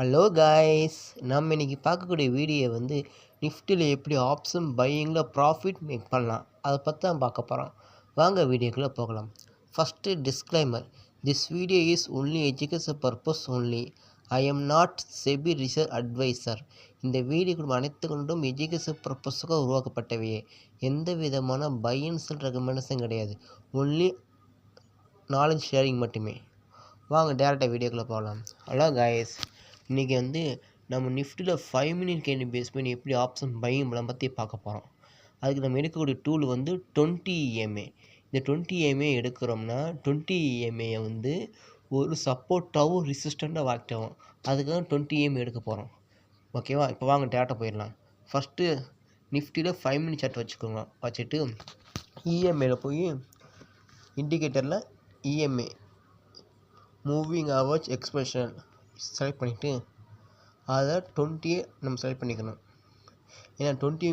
Hello guys, நம்ம இன்னைக்கு பார்க்கக்கூடிய வீடியோ வந்து நிஃப்டியில் எப்படி ஆப்ஷன் பையிங்கில் ப்ராஃபிட் மேக் பண்ணலாம் அதை பற்றி தான் பார்க்க போகிறோம். வாங்க வீடியோக்குள்ளே போகலாம். First disclaimer, this video is only education purpose only. I am not SEBI research adviser. இந்த வீடியோ அனைத்து கொண்டும் எஜுகேஷன் பர்பஸுக்காக உருவாக்கப்பட்டவையே. எந்த விதமான பை அண்ட் செல் ரெக்கமெண்டேஷன் கிடையாது. ஒன்லி நாலேஜ் ஷேரிங் மட்டுமே. வாங்க டேரெக்டாக வீடியோக்குள்ளே போகலாம். ஹலோ காய்ஸ், இன்றைக்கி வந்து நம்ம நிஃப்டியில் 5 மினிட் கேண்டில் பேஸ் பண்ணி எப்படி ஆப்ஷன் பையிங் பண்ணலாம் பற்றி பார்க்க போகிறோம். அதுக்கு நம்ம எடுக்கக்கூடிய டூல் வந்து 20 EMA. இந்த 20 EMA எடுக்கிறோம்னா 20 EMA வந்து ஒரு சப்போர்ட்டாகவும் ரெசிஸ்டண்ட்டாக ஆக்ட் ஆகும். அதுக்காக 20 EMA எடுக்க போகிறோம். ஓகேவா? இப்போ வாங்க டேரெக்டாக போயிடலாம். ஃபஸ்ட்டு நிஃப்டியில் 5 மினிட் சார்ட் வச்சுக்கோங்க. வச்சுட்டு இஎம்ஏயில் போய் இண்டிகேட்டரில் EMA moving average expression select பண்ணிவிட்டு அதை 20 நம்ம செலக்ட் பண்ணிக்கணும். ஏன்னா 20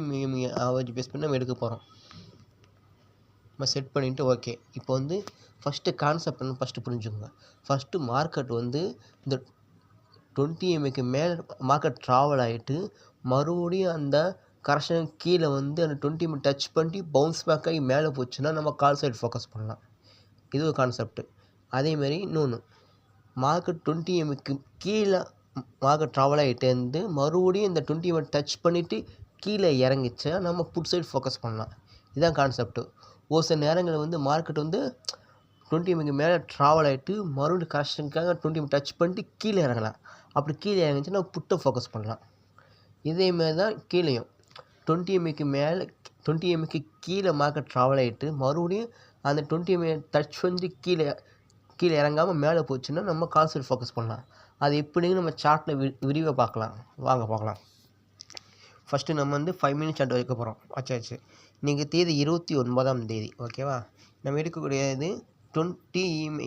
ஆவரேஜ் பேஸ் பண்ணி நம்ம எடுக்க போகிறோம். நம்ம செட் பண்ணிவிட்டு ஓகே. இப்போ வந்து ஃபஸ்ட்டு கான்செப்ட் வந்து ஃபஸ்ட்டு புரிஞ்சுக்கோங்க. ஃபஸ்ட்டு மார்க்கெட் வந்து இந்த 20 EMAக்கு மேலே மார்க்கெட் ட்ராவல் ஆகிட்டு மறுபடியும் அந்த கரெக்ஷன் கீழே வந்து அந்த 20 EMA டச் பண்ணி பவுன்ஸ் பேக் ஆகி மேலே போச்சுன்னா நம்ம கால் சைடு ஃபோக்கஸ் பண்ணலாம். இது ஒரு கான்செப்ட்டு. அதேமாரி இன்னொன்று, மார்க்கெட் 20 EMAக்கு கீழே மார்க்கெட் ட்ராவல் ஆகிட்டே இருந்து மறுபடியும் இந்த 20 EMA டச் பண்ணிவிட்டு கீழே இறங்கிச்சா நம்ம புட் சைடு ஃபோக்கஸ் பண்ணலாம். இதுதான் கான்செப்ட்டு. ஒரு சில நேரங்களில் வந்து மார்க்கெட் வந்து 20 EMAக்கு மேலே ட்ராவல் ஆகிட்டு மறுபடியும் கரெக்ஷனுக்காக 20 EMA டச் பண்ணிட்டு கீழே இறங்கலாம். அப்படி கீழே இறங்கிச்சுன்னா புட்டை ஃபோக்கஸ் பண்ணலாம். இதேமாரி தான் கீழேயும் 20 EMAக்கு மேலே 20 EMAக்கு கீழே மார்க்கெட் ட்ராவல் ஆகிட்டு மறுபடியும் அந்த 20 EMA டச் பண்ணி கீழே இறங்காமல் மேலே போச்சுன்னா நம்ம கால் சைடு ஃபோக்கஸ் பண்ணலாம். அது எப்படின்னு நம்ம சார்ட்டில் விரிவாக பார்க்கலாம். வாங்க பார்க்கலாம். ஃபஸ்ட்டு நம்ம வந்து 5 மினிட் சார்ட் வைக்க போகிறோம். வச்சாச்சு. இன்றைக்கி தேதி 29ஆம் தேதி. ஓகேவா? நம்ம எடுக்கக்கூடியது 20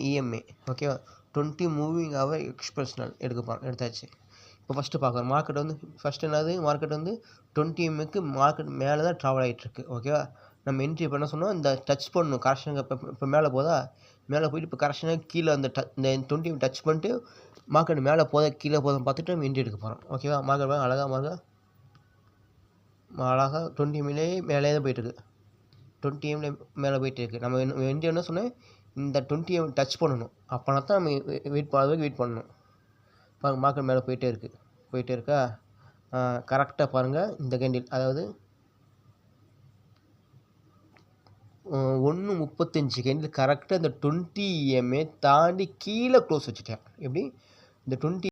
EMA. ஓகேவா? 20 மூவிங் ஆவர் எக்ஸ்பிரஷனல் எடுத்தாச்சு. இப்போ ஃபஸ்ட்டு பார்க்குறோம். மார்க்கெட் வந்து ஃபஸ்ட்டு என்னது, மார்க்கெட் வந்து 20 EMAக்கு மார்க்கெட் மேலே தான் ட்ராவல் ஆகிட்டுருக்கு. ஓகேவா? நம்ம என்ட்ரி இப்போ என்ன சொன்னோம், இந்த டச் பண்ணணும் கரெக்ஷனுக்கு. இப்போ மேலே போதா, மேலே போயிட்டு இப்போ கரெக்ஷனாக கீழே அந்த இந்த 20 டச் பண்ணிட்டு மார்க்கெட் மேலே போதா கீழே போதும் பார்த்துட்டு நம்ம என்ட்ரி எடுக்க போகிறோம். ஓகேவா? மார்க்கெட் அழகாக 20 மேலே தான் போயிட்டுருக்கு. 20 EMA மேலே போயிட்டு இருக்குது. நம்ம என்ட்ரி என்ன சொன்னேன், இந்த 20 EMA டச் பண்ணணும். அப்போனா தான் நம்ம வெயிட் பண்ணணும். பாருங்கள், மார்க்கெட் மேலே போயிட்டே இருக்கா. கரெக்டாக பாருங்கள், இந்த கேண்டில் அதாவது 1:35 கேண்டில் கரெக்டாக இந்த 20 EMA தாண்டி கீழே க்ளோஸ் வச்சுட்டேன். எப்படி இந்த 20